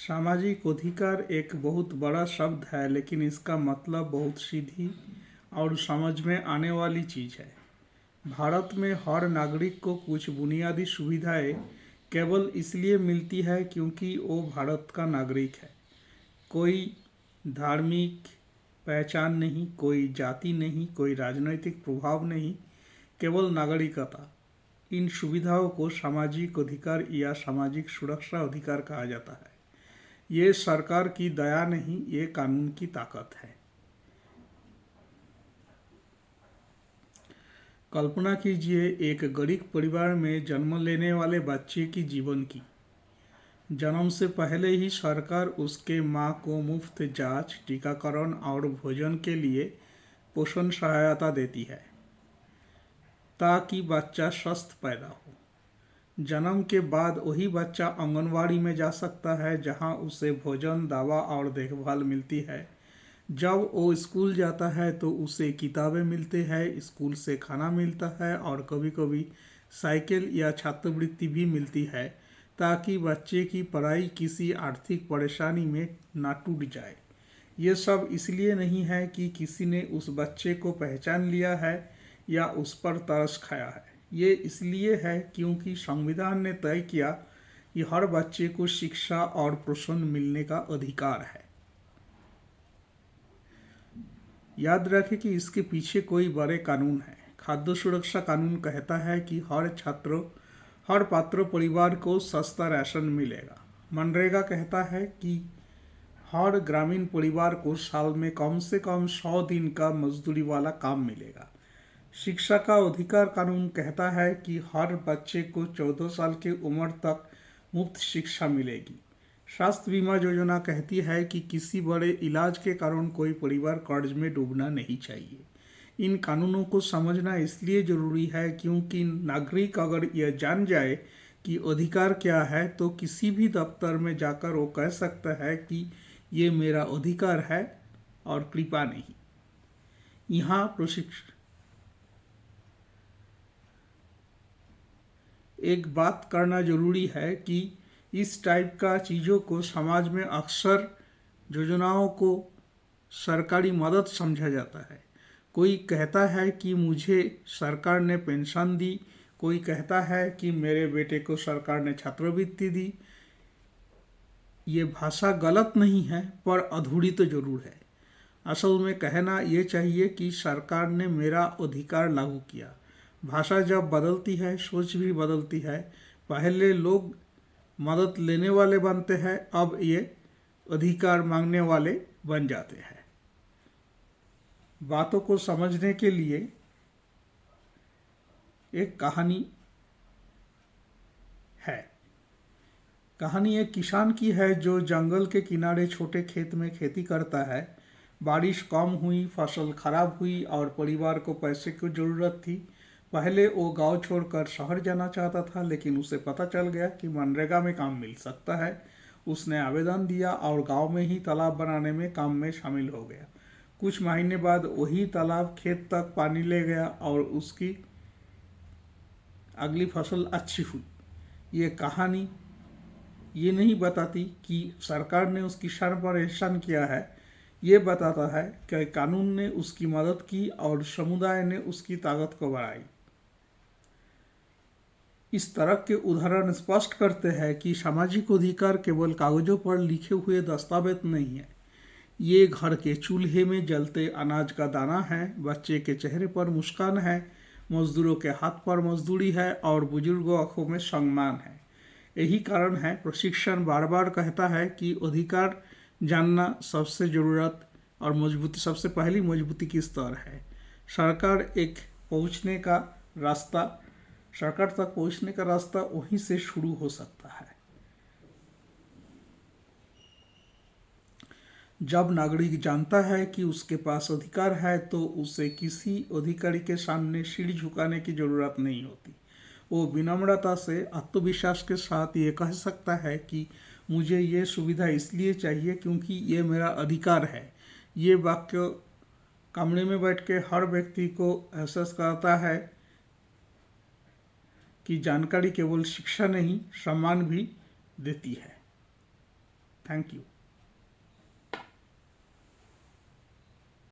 सामाजिक अधिकार एक बहुत बड़ा शब्द है, लेकिन इसका मतलब बहुत सीधी और समझ में आने वाली चीज़ है। भारत में हर नागरिक को कुछ बुनियादी सुविधाएं केवल इसलिए मिलती है क्योंकि वो भारत का नागरिक है। कोई धार्मिक पहचान नहीं, कोई जाति नहीं, कोई राजनीतिक प्रभाव नहीं, केवल नागरिकता। इन सुविधाओं को सामाजिक अधिकार या सामाजिक सुरक्षा अधिकार कहा जाता है। ये सरकार की दया नहीं, ये कानून की ताकत है। कल्पना कीजिए एक गरीब परिवार में जन्म लेने वाले बच्चे की जीवन की। जन्म से पहले ही सरकार उसके माँ को मुफ्त जांच, टीकाकरण और भोजन के लिए पोषण सहायता देती है ताकि बच्चा स्वस्थ पैदा हो। जन्म के बाद वही बच्चा आंगनवाड़ी में जा सकता है, जहां उसे भोजन, दवा और देखभाल मिलती है। जब वो स्कूल जाता है तो उसे किताबें मिलते हैं, स्कूल से खाना मिलता है और कभी कभी साइकिल या छात्रवृत्ति भी मिलती है, ताकि बच्चे की पढ़ाई किसी आर्थिक परेशानी में ना टूट जाए। ये सब इसलिए नहीं है कि किसी ने उस बच्चे को पहचान लिया है या उस पर तरस खाया है। ये इसलिए है क्योंकि संविधान ने तय किया कि हर बच्चे को शिक्षा और पोषण मिलने का अधिकार है। याद रखें कि इसके पीछे कोई बड़े कानून है। खाद्य सुरक्षा कानून कहता है कि हर पात्र परिवार को सस्ता राशन मिलेगा। मनरेगा कहता है कि हर ग्रामीण परिवार को साल में कम से कम 100 दिन का मजदूरी वाला काम मिलेगा। शिक्षा का अधिकार कानून कहता है कि हर बच्चे को 14 साल की उम्र तक मुफ्त शिक्षा मिलेगी। स्वास्थ्य बीमा योजना कहती है कि किसी बड़े इलाज के कारण कोई परिवार कर्ज में डूबना नहीं चाहिए। इन कानूनों को समझना इसलिए जरूरी है क्योंकि नागरिक अगर यह जान जाए कि अधिकार क्या है तो किसी भी दफ्तर में जाकर वो कह सकता है कि ये मेरा अधिकार है और कृपा नहीं। यहाँ प्रशिक्षण एक बात करना जरूरी है कि इस टाइप का चीज़ों को समाज में अक्सर योजनाओं को सरकारी मदद समझा जाता है। कोई कहता है कि मुझे सरकार ने पेंशन दी, कोई कहता है कि मेरे बेटे को सरकार ने छात्रवृत्ति दी। ये भाषा गलत नहीं है, पर अधूरी तो जरूर है। असल में कहना ये चाहिए कि सरकार ने मेरा अधिकार लागू किया। भाषा जब बदलती है, सोच भी बदलती है। पहले लोग मदद लेने वाले बनते हैं, अब ये अधिकार मांगने वाले बन जाते हैं। बातों को समझने के लिए एक कहानी है। कहानी एक किसान की है जो जंगल के किनारे छोटे खेत में खेती करता है। बारिश कम हुई, फसल खराब हुई और परिवार को पैसे की जरूरत थी। पहले वो गांव छोड़कर शहर जाना चाहता था, लेकिन उसे पता चल गया कि मनरेगा में काम मिल सकता है। उसने आवेदन दिया और गांव में ही तालाब बनाने में काम में शामिल हो गया। कुछ महीने बाद वही तालाब खेत तक पानी ले गया और उसकी अगली फसल अच्छी हुई। ये कहानी ये नहीं बताती कि सरकार ने उस किसान पर एहसान किया है, ये बताता है कि कानून ने उसकी मदद की और समुदाय ने उसकी ताकत को बढ़ाई। इस तरह के उदाहरण स्पष्ट करते हैं कि सामाजिक अधिकार केवल कागजों पर लिखे हुए दस्तावेज नहीं है। ये घर के चूल्हे में जलते अनाज का दाना है, बच्चे के चेहरे पर मुस्कान है, मजदूरों के हाथ पर मजदूरी है और बुजुर्गों आंखों में सम्मान है। यही कारण है प्रशिक्षण बार बार कहता है कि अधिकार जानना सबसे पहली मजबूती की स्तर है। सरकार तक पहुंचने का रास्ता वहीं से शुरू हो सकता है। जब नागरिक जानता है कि उसके पास अधिकार है तो उसे किसी अधिकारी के सामने सिर झुकाने की जरूरत नहीं होती। वो विनम्रता से, आत्मविश्वास के साथ ये कह सकता है कि मुझे ये सुविधा इसलिए चाहिए क्योंकि ये मेरा अधिकार है। ये वाक्य कमरे में बैठ के हर व्यक्ति को एहसास कराता है कि जानकारी केवल शिक्षा नहीं, सम्मान भी देती है। Thank you.